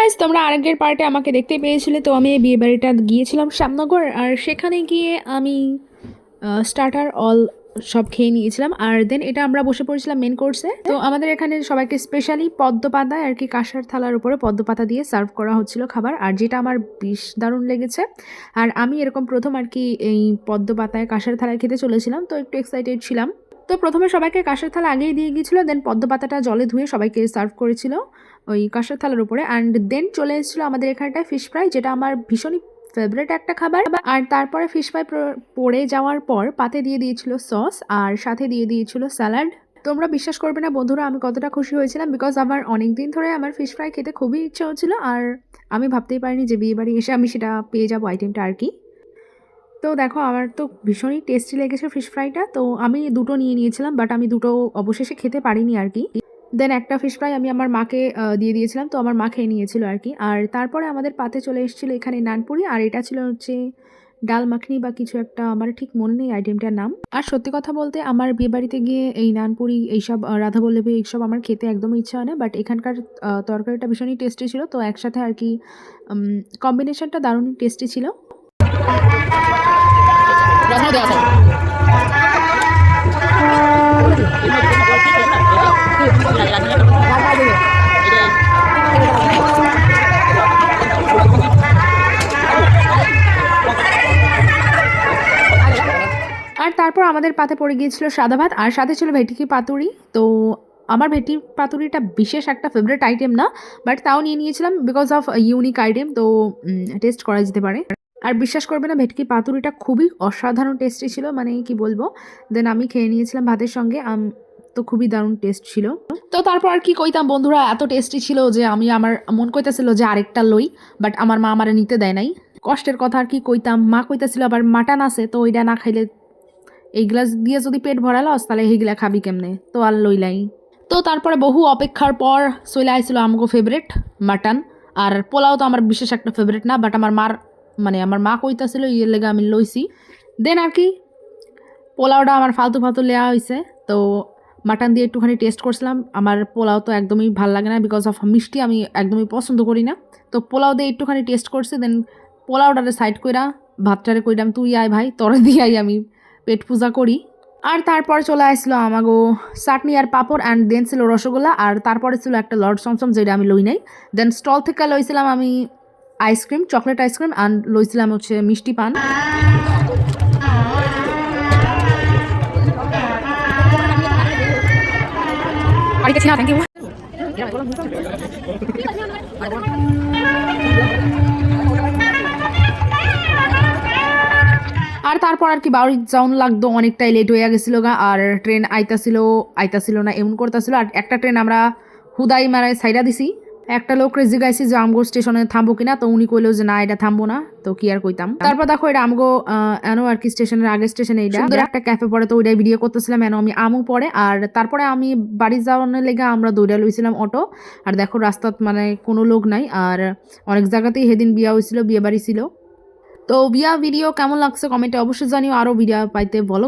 Guys, তোমরা আগের পার্টে আমাকে দেখতে পেয়েছিলে। তো আমি এই বিয়ে বাড়িটা গিয়েছিলাম শ্যামনগর, আর সেখানে গিয়ে আমি স্টার্টার অল সব খেয়ে নিয়েছিলাম। আর দেন এটা আমরা বসে পড়েছিলাম মেন কোর্সে। তো আমাদের এখানে সবাইকে স্পেশালি পদ্ম পাতায় আর কি কাঁসার থালার উপরে পদ্ম পাতা দিয়ে সার্ভ করা হচ্ছিল খাবার, আর যেটা আমার বেশ দারুণ লেগেছে। আর আমি এরকম প্রথম আর কি এই পদ্ম পাতায় কাঁসার থালায় খেতে চলেছিলাম, তো একটু এক্সাইটেড ছিলাম। তো প্রথমে সবাইকে কাঁসার থালা আগেই দিয়ে গিয়েছিলো, দেন পদ্ম পাতাটা জলে ধুয়ে সবাইকে সার্ভ করেছিল ওই কাঁসার থালার উপরে। অ্যান্ড দেন চলে এসেছিলো আমাদের এখানটায় ফিশ ফ্রাই, যেটা আমার ভীষণই ফেভারিট একটা খাবার। আর তারপরে ফিশ ফ্রাই পড়ে যাওয়ার পর পাতে দিয়ে দিয়েছিল সস, আর সাথে দিয়ে দিয়েছিল স্যালাড। তোমরা বিশ্বাস করবে না বন্ধুরা, আমি কতটা খুশি হয়েছিলাম, বিকজ আমার অনেক দিন ধরে আমার ফিশ ফ্রাই খেতে খুবই ইচ্ছে হচ্ছিল। আর আমি ভাবতেই পারিনি যে বিয়ে বাড়ি এসে আমি সেটা পেয়ে যাবো আইটেমটা আর কি। তো দেখো, আমার তো ভীষণই টেস্টি লেগেছে ফিশ ফ্রাইটা। তো আমি দুটো নিয়ে নিয়েছিলাম, বাট আমি দুটো অবশেষে খেতে পারিনি আর কি। দেন একটা ফিশ ফ্রাই আমি আমার মাকে দিয়ে দিয়েছিলাম, তো আমার মা খেয়ে নিয়েছিল আর কি। আর তারপরে আমাদের পাতে চলে এসেছিলো এখানে নানপুরি, আর এটা ছিল হচ্ছে ডাল মাখনি বা কিছু একটা, আমার ঠিক মনে নেই আইটেমটার নাম। আর সত্যি কথা বলতে আমার বিয়েবাড়িতে গিয়ে এই নানপুরি এইসব রাধাবল্লভী এইসব আমার খেতে একদমই ইচ্ছা হয় না, বাট এখানকার তরকারিটা ভীষণই টেস্টি ছিল। তো একসাথে আর কি কম্বিনেশনটা দারুণই টেস্টি ছিল। আর তারপর আমাদের পাতে পড়ে গিয়েছিল সাদা ভাত, আর সাথে ছিল ভেটকি পাতুরি। তো আমার ভেটকি পাতুরিটা বিশেষ একটা ফেভারিট আইটেম না, বাট তাও নিয়ে নিয়েছিলাম বিকজ অফ ইউনিক আইটেম, তো টেস্ট করা যেতে পারে। আর বিশ্বাস করবে না, ভেটকি পাতুরিটা খুবই অসাধারণ টেস্টি ছিল, মানে কি বলবো। দেন আমি খেয়ে নিয়েছিলাম ভাতের সঙ্গে, তো খুবই দারুণ টেস্ট ছিল। তো তারপর আর কি কইতাম বন্ধুরা, এত টেস্টি ছিল যে আমি আমার মন কইতাছিল যে আরেকটা লই, বাট আমার মা আমারে নিতে দেয় নাই। কষ্টের কথা আর কি কইতাম, মা কইতাছিল আবার মাটন আছে, তো ওইটা না খাইলে এই গ্লাস দিয়ে যদি পেট ভরালস তাহলে এইগুলা খাবি কেমনে, তো আর লইলাই। তো তারপরে বহু অপেক্ষার পর চলে আইছিল আমগো ফেভারিট মাটন। আর পোলাও তো আমার বিশেষ একটা ফেভারিট না, বাট আমার মা কইতাছিল ইয়ের লেগে আমি লইছি। দেন আর কি পোলাওটা আমার ফালতু ফালতু লেয়া হয়েছে। তো মাটন দিয়ে একটুখানি টেস্ট করছিলাম। আমার পোলাও তো একদমই ভাল লাগে না, বিকজ অফ মিষ্টি আমি একদমই পছন্দ করি না। তো পোলাও দিয়ে একটুখানি টেস্ট করছি, দেন পোলাওটারে সাইড কইরা ভাতটারে কইরাম তুই আয় ভাই, তোরে দিয়াই আমি পেট পূজা করি। আর তারপরে চলে আসলো আমাগো চাটনি আর পাপড়, অ্যান্ড দেন ছিল রসগোল্লা, আর তারপরে ছিল একটা লর্ড সমসম, যেটা আমি লই নাই। দেন স্টল থেকে লইছিলাম আমি আইসক্রিম, চকলেট আইসক্রিম, অ্যান্ড লইছিলাম হচ্ছে মিষ্টি পান। Thank you. আর তারপর আর কি বাড়ি যাওন লাগতো, অনেকটাই লেট হয়ে গেছিলো গা। আর ট্রেন আইতাছিল না এমন করতেছিল। আর একটা ট্রেন আমরা হুদাই মারায় সাইডা দিছি। একটা লোক জিগাইছি যে আমগো স্টেশনে থামবো কিনা, তো উনি কইলো যে না এটা থামবো না, তো কি আর কইতাম। তারপর দেখো এটা আমগো এনো আর কি স্টেশনের আগের স্টেশনে এটা একটা ক্যাফে পড়ে, তো ওইটাই ভিডিও করতেছিলাম এনো আমি আমু পরে। আর তারপরে আমি বাড়ি যাওয়ানোর লেগে আমরা দৌড়া লইছিলাম অটো। আর দেখো রাস্তাত মানে কোনো লোক নাই, আর অনেক জায়গাতেই সেদিন বিয়া হয়েছিল, বিয়ে বাড়ি ছিল। তো বিয়া ভিডিও কেমন লাগছে কমেন্টে অবশ্যই জানিও, আরও ভিডিও পাইতে বলো।